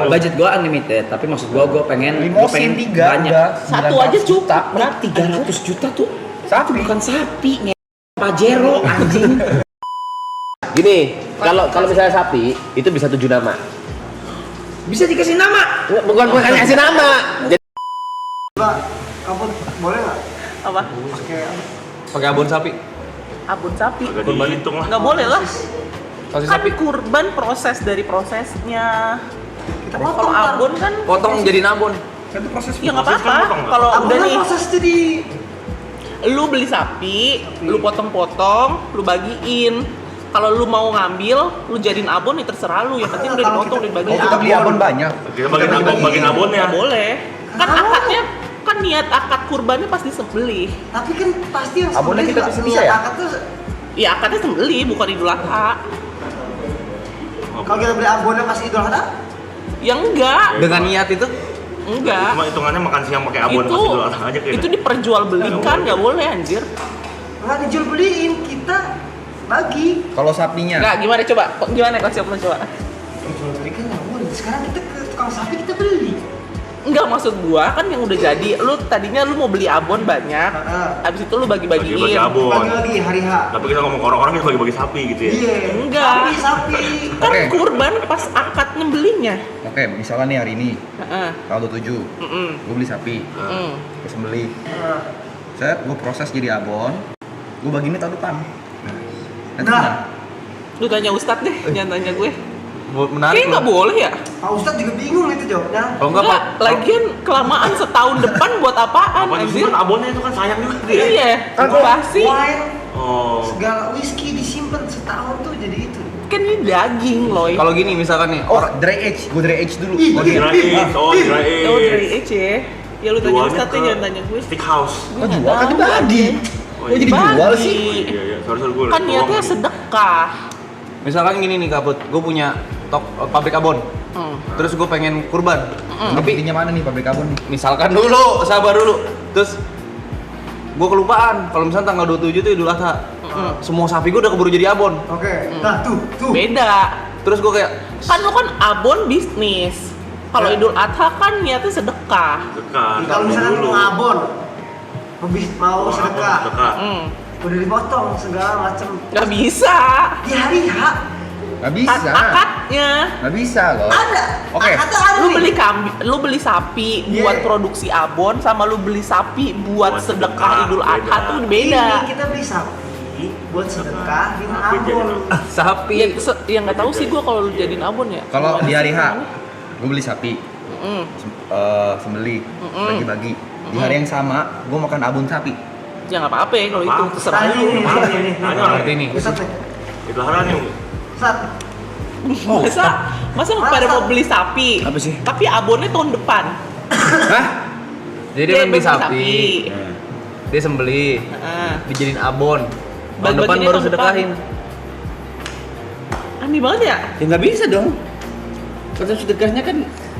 budget gua unlimited, tapi maksud gua pengen banyak. Satu aja cukup. Berarti 300 juta tuh. Sapi. Bukan sapi, Pajero anjing. Gini, kalau misalnya sapi itu bisa 7 nama. Bisa dikasih nama. Bukan kasih nama. Jadi Mbak, kamu boleh nggak Apa? Pakai abon sapi. Abon sapi. Kurban hitung lah. Nggak boleh lah. Sosis Kan sapi. kurban proses dari prosesnya. kita Kalau potong kan? abon kan Potong jadi abon. Kan itu proses ya nggak Proses kan apa-apa. potong nggak? Kalau abon udah kan nih, proses jadi lu beli sapi, lu potong-potong, lu bagiin. Kalau lu mau ngambil, lu jadiin abon ya terserah lu. Yang penting udah Kalau dipotong, kita- udah dibagiin. kita beli abon banyak. Kita bagian abonnya. Nggak boleh. Kan akadnya, kan niat akad kurbannya pasti sembelih. tapi kan pasti yang Abonnya sebenarnya kita juga bisa niat ya? akad tuh Ya akadnya sembelih, bukan Idul Adha. kalau kita beli abonnya pas Idul Adha Ya enggak, Dengan niat itu enggak. Cuma hitungannya makan siang pakai abon Itu, masih dulu aja kayak. itu diperjualbelikan, nggak boleh anjir. nggak dijual beliin, kita bagi. kalau sapinya. Enggak, gimana coba? Gimana konsep lu coba? Dijual belikan nggak boleh. Sekarang kita ke tukang sapi kita beli. Enggak, maksud gua kan yang udah jadi, lu tadinya lu mau beli abon banyak, Heeh. habis itu lu bagi-bagiin. Bagi abon. Bagi lagi hari H. Tapi kita ngomong ke orang-orang yang bagi-bagi sapi gitu ya. Iya. Enggak. Sapi. Kan Oke. kurban pas akad nyembelihnya. Oke, misalnya nih hari ini Heeh. tanggal 27, Heeh. gue beli sapi, Heeh. gue sembelih, Heeh. gue proses jadi abon, gue bagiinnya tahun depan. Nanti Nah. gimana? Lu tanya Ustadz deh, jangan tanya gue. Menarik Kayaknya nggak boleh ya? Pak Ustadz juga bingung itu jawabnya. Kalau enggak Enggak, Pak. lagian kelamaan setahun depan buat apaan Apa anjir? itu kan abonnya itu kan sayang juga dia. Iya, Kan basi. wine Oh. segala whisky disimpan setahun tuh jadi itu. Kan ini daging loh. Kalau gini misalkan nih, dry age, gue dry age dulu. Ih, Oh, ih, dia. Dry age, oh dry age. Oh, dari Ece ya. Ya lu tanya Jualnya Ustadz ke ya, jangan tanya gue. Steakhouse. Gue Oh, nggak jual kan tahu, dibagi. anjing. Oh, Kok jadi Dibagi. jual sih? Iya, iya. Sorry gue. Kan niatnya sedekah. Misalkan gini nih Kaput, gue punya pabrik abon. Terus gue pengen kurban. Tapi intinya mana nih pabrik abon nih? Misalkan dulu, sabar dulu. Terus gue kelupaan kalau misalnya tanggal 27 itu Idul Adha. Semua sapi gue udah keburu jadi abon. Oke. Nah, tuh. Beda. Terus gue kayak Kan lu kan abon bisnis. Kalau Ya. Idul Adha kan niatnya sedekah. Dekat. Kalau misalkan mau ngabon, mau sedekah, Dekat. udah dipotong segala macam. Nggak bisa. Di hari H nggak bisa, Akadnya. nggak bisa loh. ada. Oke. Akadnya ada Lu nih. beli lu beli sapi Iya. buat produksi abon sama lu beli sapi buat Buat sedekah sedekah, Idul Adha beda. tuh beda. Ini kita beli sapi buat sedekah di Sapi jadi abon. Sapi. Ya nggak tahu sih gua kalau lu jadiin abon ya. Kalau di hari H, gue beli sapi, Mm. sembelih, bagi-bagi. Di hari yang sama, gue makan abon sapi. Ya nggak apa-apa ya kalau itu Apa? terserah Tanya lu. ini. Tanya orang. Ngerti nih. Ustadz nih. Itu haran nih. Ustadz. Masa pada mau beli sapi? Apa sih? Tapi abonnya tahun depan. Hah? Jadi dia Dia kan beli beli sapi, dia sembelih, Heeh. dijadiin abon. Tahun Bagi-baginya depan baru tahun sedekahin. Aneh banget ya? Ya nggak bisa dong. Karena sedekahnya kan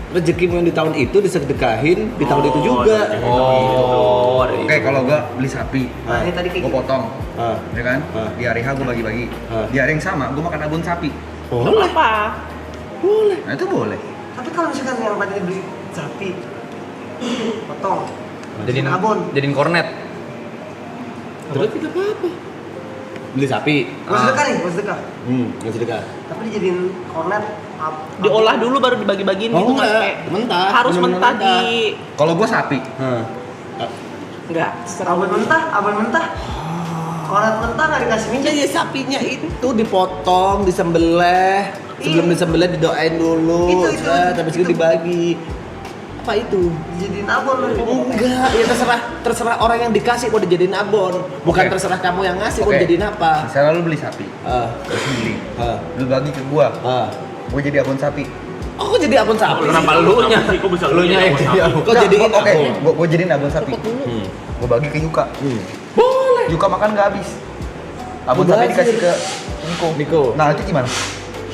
rezekimu yang di tahun itu disedekahin di tahun itu juga. Oh, oke kalau gua beli sapi, Nah, ini tadi kayak gua gitu. potong, Ah, ya kan? Ah. Di hari H gua bagi-bagi. Ah. Di hari yang sama, gua makan abon sapi. Nggak boleh. apa? Boleh. Nah itu boleh. Tapi kalau misalkan yang tadi beli sapi, potong, Jadiin abon. jadiin kornet. Terus tidak apa-apa. Beli sapi. Buat sedekah nih, buat sedekah. Nggak sedekah. Tapi dijadiin kornet. Diolah dulu baru dibagi-bagiin Oh, gitu nggak enggak. sampai Mentah. harus Bener-bener mentah di Kalau gua sapi, Hah. enggak terserah Abon lu. mentah, abon mentah. Kornet mentah nggak dikasih minyak. Jadi sapinya itu dipotong, disembelih. Sebelum Iya. disembelih didoain dulu. Itu. Habis itu dibagi. Apa itu? Dijadiin abon loh. Enggak, ya terserah orang yang dikasih mau dijadiin abon. Bukan Oke. terserah kamu yang ngasih mau Oke. dijadiin apa. misalnya lu beli sapi, Ah, lu sembelih, ah, lu bagi ke gua, ah. gua jadi abon sapi. Oh, kok jadi abon sapi? Kenapa Kenapa elunya? sih? Kok bisa Elunya yang jadi abon? Kok jadiin Oke, abon? gua jadiin abon sapi. Gua bagi ke Yuka. Boleh. Yuka makan nggak habis. Abon Mubazir. sapi dikasih ke Niko. Nah itu gimana?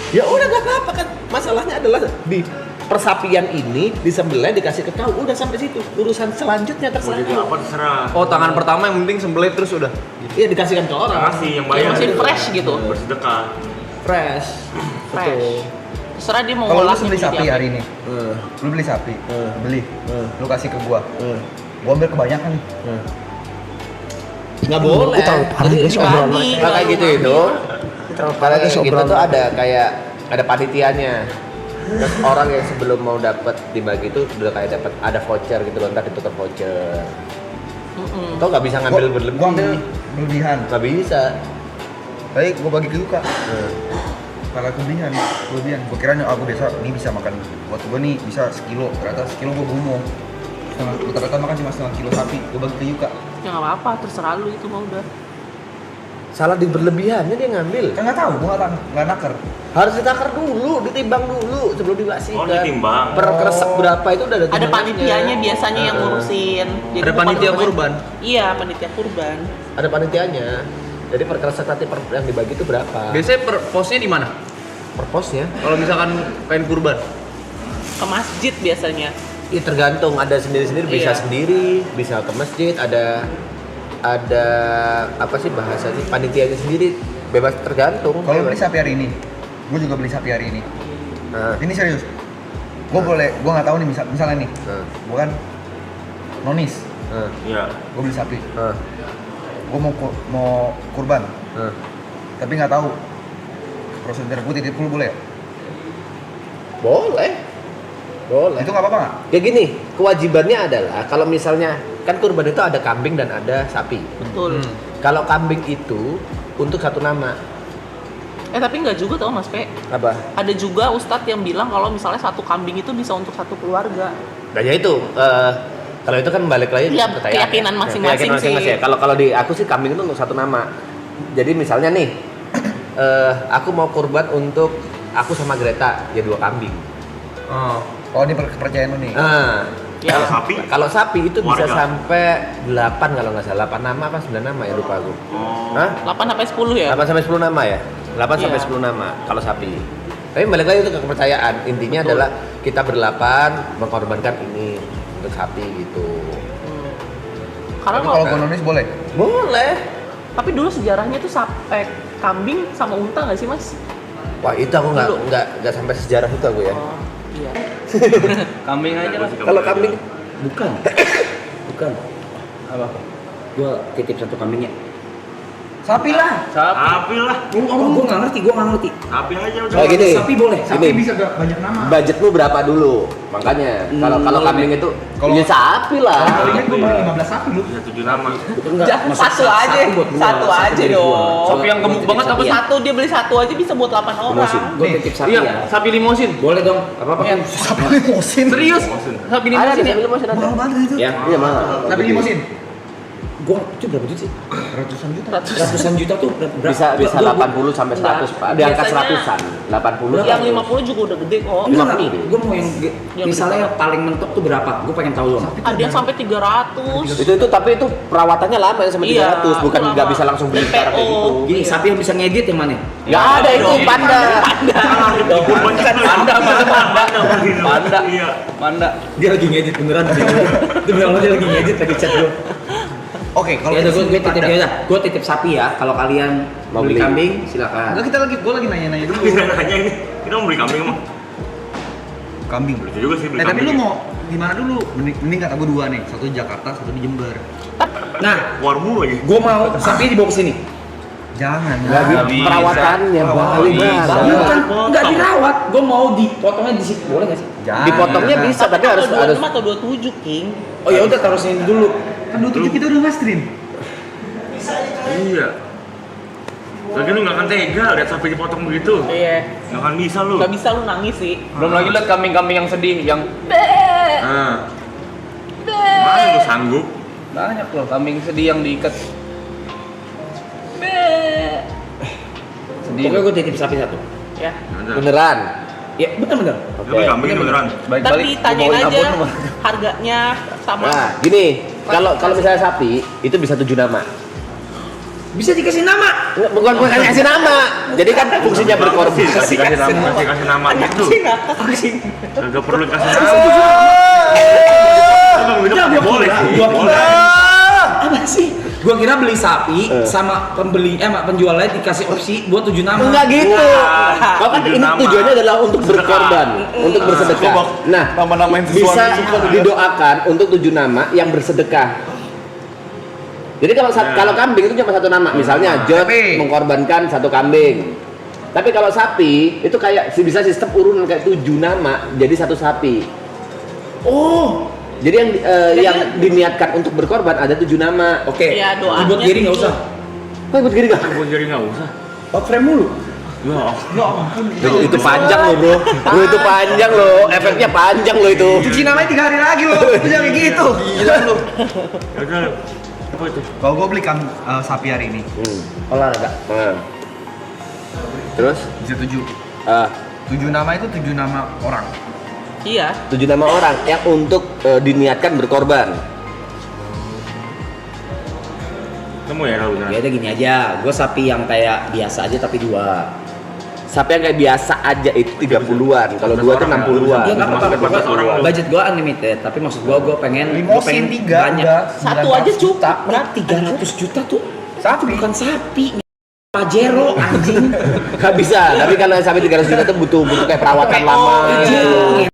Ya udah gak apa-apa kan. Masalahnya adalah di persapian ini disembelih dikasih ke kau udah sampai situ. Urusan selanjutnya Mau terserah. jadi kau. apa terserah. Oh tangan pertama yang penting sembelih terus udah. Iya dikasihkan ke orang. Kasih yang Yang bayar. masih fresh gitu. Bersedekah. Fresh. Fresh. Betul. Terserah dia mau Kalau lu ngolahnya beli jadi sapi apa. hari ini, lu beli sapi, beli, lu kasih ke gua ambil kebanyakan nih. Nggak boleh. Jadi dibagi. kalau kayak gitu itu, kalau kayak gitu tuh ada kayak ada panitianya. Terus orang yang sebelum mau dapat dibagi itu udah kayak dapat ada voucher gitu loh, ntar ditukar voucher. Atau nggak bisa ngambil Gua berlebihan? ambil berlebihan. Nggak bisa. Tapi gua bagi ke Yuka. Kalau kelebihan. Gua kira aku biasa ini bisa makan. Buat gua nih bisa sekilo. Ternyata sekilo gua gumoh. Rata-rata makan cuma setengah kilo sapi. Gua bagi ke Yuka. Ya nggak apa-apa, terserah lu itu mah udah. Salah di berlebihannya dia ngambil. Kan nggak tahu, gua nggak naker. Harus ditakar dulu, ditimbang dulu sebelum dibasihkan. Oh, ditimbang. Per kresek berapa itu udah ada Ada timbangannya. panitianya biasanya yang ngurusin. Jadi Ada bukan panitia cuma- kurban. Iya, panitia kurban. Ada panitianya. Jadi per kresek nanti yang dibagi itu berapa? Biasanya per posnya di mana? Per posnya. Kalau misalkan kain kurban. Ke masjid biasanya. Iya tergantung, ada sendiri-sendiri bisa Iya. sendiri, bisa ke masjid, ada apa sih bahasanya panitianya sendiri, bebas tergantung. Kalau bebas. beli sapi hari ini, gua juga beli sapi hari ini. Nah, Ini serius. Gua nggak tahu nih misalnya nih, nah, gua kan nonis, nah, Iya. gua beli sapi, nah, gua mau kurban, nah. tapi nggak tahu prosedur gua titip dulu boleh ya? Boleh, boleh. Itu nggak apa-apa nggak? Ya gini, kewajibannya adalah kalau misalnya kan kurban itu ada kambing dan ada sapi. Betul. Kalau kambing itu untuk satu nama, Tapi nggak juga tau Mas Pe. apa? Ada juga ustadz yang bilang kalau misalnya satu kambing itu bisa untuk satu keluarga. Nah ya itu, kalau itu kan balik lagi Iya, kepercayaan. keyakinan masing-masing Keyakinan masing-masing sih. ya. Kalau di aku sih kambing itu untuk satu nama. Jadi misalnya nih, aku mau kurban untuk aku sama Greta, ya 2 kambing. Oh ini kepercayaan lu nih. Nah, Ya. Kalau sapi? kalau sapi itu bisa Warga. sampai 8 kalau nggak salah, 8 nama apa 9 nama ya lupa aku. Oh. Hah? 8 sampai 10 ya? 8 sampai 10 nama ya? 8 sampai Iya. 10 nama kalau sapi. Tapi balik lagi itu ke kepercayaan. Intinya Betul. adalah kita berdelapan mengorbankan ini untuk sapi gitu. Karena Tapi kalau kalau gua nonis boleh. Boleh. tapi dulu sejarahnya tuh kambing sama unta nggak sih Mas? Wah, itu aku Dulu. nggak sampai sejarah itu aku ya. Oh, iya. Kambing aja lah. Kalau kambing Bukan. Bukan. Apa? Gua titip satu kambingnya. Sapi lah. Sapi lah. Gua nggak ngerti. Sapi aja udah. Nah, gini. Sapi boleh. Sapi Gini. bisa banyak nama. budgetmu berapa dulu? Makanya kalau kambing itu Kalau- ya sapi lah. Palingan gua beli 15 sapi lu. Bisa 7 nama. Enggak. Jangan maksud satu aja, buat gua, satu aja dari dong. gua. Sapi yang gemuk banget apa Iya. Satu dia beli satu aja bisa buat 8 orang. Gua titip sapi Iya, ya. sapi limosin. Boleh dong. Apa-apa? Sapi limosin. Serius? Sapi Ada limosin ya? sapi limosin ada. Mahal banget itu. Ya. Iya mahal. Sapi limosin. Gua itu berapa juta sih? Ratusan juta. Ratusan juta tuh berapa? Bisa 80 sampai 100 Pak. Di angka Biasanya- 100-an. 80 Yang 50 juga udah gede kok. Enggak, Sapi. Gua mau yang Yang misalnya yang paling mentok tuh berapa? Gua pengen tahu dong. Ada yang sampai 300. Itu tapi itu perawatannya lama ya sampai Iya, 300 bukan itu nggak lama. bisa langsung beli DPO. sekarang kayak gitu. Gini, sapi yang bisa ngedit yang mana? Nggak ada itu panda. Panda. Iya. Panda. Dia lagi ngedit beneran. Demi Allah dia lagi ngedit lagi chat gua. Oke, kalau Ya udah kita gue titip panda. ya, gue titip sapi ya. Kalau kalian Mau beli beli. kambing silakan. Enggak, gua lagi nanya-nanya dulu. Bisa nanya ini. Kita mau beli kambing emang? Kambing. Lucu juga sih beli Tapi kambing. lu mau gimana dulu? Mending kata gua 2 nih. Satu di Jakarta, satu di Jember. Nah, Warmu lagi. gue mau sapi dibawa ke sini. Jangan. Nggak bisa. bisa. Perawatannya Perawatan. Bang. Bisa. Bukan, Potong. nggak dirawat. Gue mau dipotongnya di situ, boleh nggak sih? Jangan. Dipotongnya bisa tapi harus 26 atau 27 King. Oh ya udah taruh sini dulu. Kan 27 kita udah nge-stream. Iya. Lagi lu nggak akan tega lihat sapi dipotong begitu. Iya. Nggak akan bisa lu. Gak bisa lu nangis sih. Belum lagi lihat kambing-kambing yang sedih, yang Nah. Mana lu sanggup? banyak loh kambing sedih yang diikat. Sedih. Pokoknya gue titip sapi satu. Ya. Ada. beneran. Ya bener-bener. Lu beli kambing beneran. Balik-balik Tapi gua tanyain bawain aja abon, harganya sama. Nah, gini, kalau misalnya sapi itu bisa 7 nama. Bisa dikasih nama. Nggak, bukan kasih nama. Jadi kan fungsinya berkorban. Kasih nama, kasih nama gitu. Sih ngakak sih. Gak perlu kasih nama. Emang hidup boleh sih. Boleh. Apa sih? Gua kira beli sapi sama sama penjualnya dikasih opsi buat 7 nama. Enggak gitu. Kau kan Tujuh ini nama. tujuannya adalah untuk berkorban, untuk bersedekah. Nah, Nama-namain bisa sesuatu. didoakan untuk 7 nama yang bersedekah. Jadi kalau kambing itu cuma 1 nama, misalnya John Tapi- mengkorbankan 1 kambing. Tapi kalau sapi itu kayak bisa sistem urunan kayak 7 nama jadi 1 sapi. Oh, Jadi yang diniatkan untuk berkorban ada 7 nama. oke. Iya, doanya Dibuat gini nggak gitu. usah. Kok ikut gini gak? Gue jadi nggak usah. Out frame mulu. Ya, Itu panjang loh bro. Bro itu panjang loh. Efeknya panjang loh itu. Cuci namanya 3 hari lagi loh. Jangan kayak gitu. Gila lu. Ya udah. Apa itu? Kalau gue beli sapi hari ini Olahraga. Terus? bisa 7. Ah, 7 nama itu 7 nama orang. Iya. 7 nama orang yang untuk diniatkan berkorban. Kamu ya kalau Ya udah gini aja, gue sapi yang kayak biasa aja tapi 2. Sapi yang kayak biasa aja itu 30-an. Kalau 2 tuh 60-an. Ya nggak apa-apa, 14 orang pokoknya loh. budget gue unlimited, tapi maksud gue pengen Limosin 3 banyak. udah. Satu aja cukup. Berat 300 juta tuh Sapi. bukan sapi, Pajero anjing. Gak bisa, tapi kalau sapi 300 juta tuh butuh kayak perawatan lama. Anjing.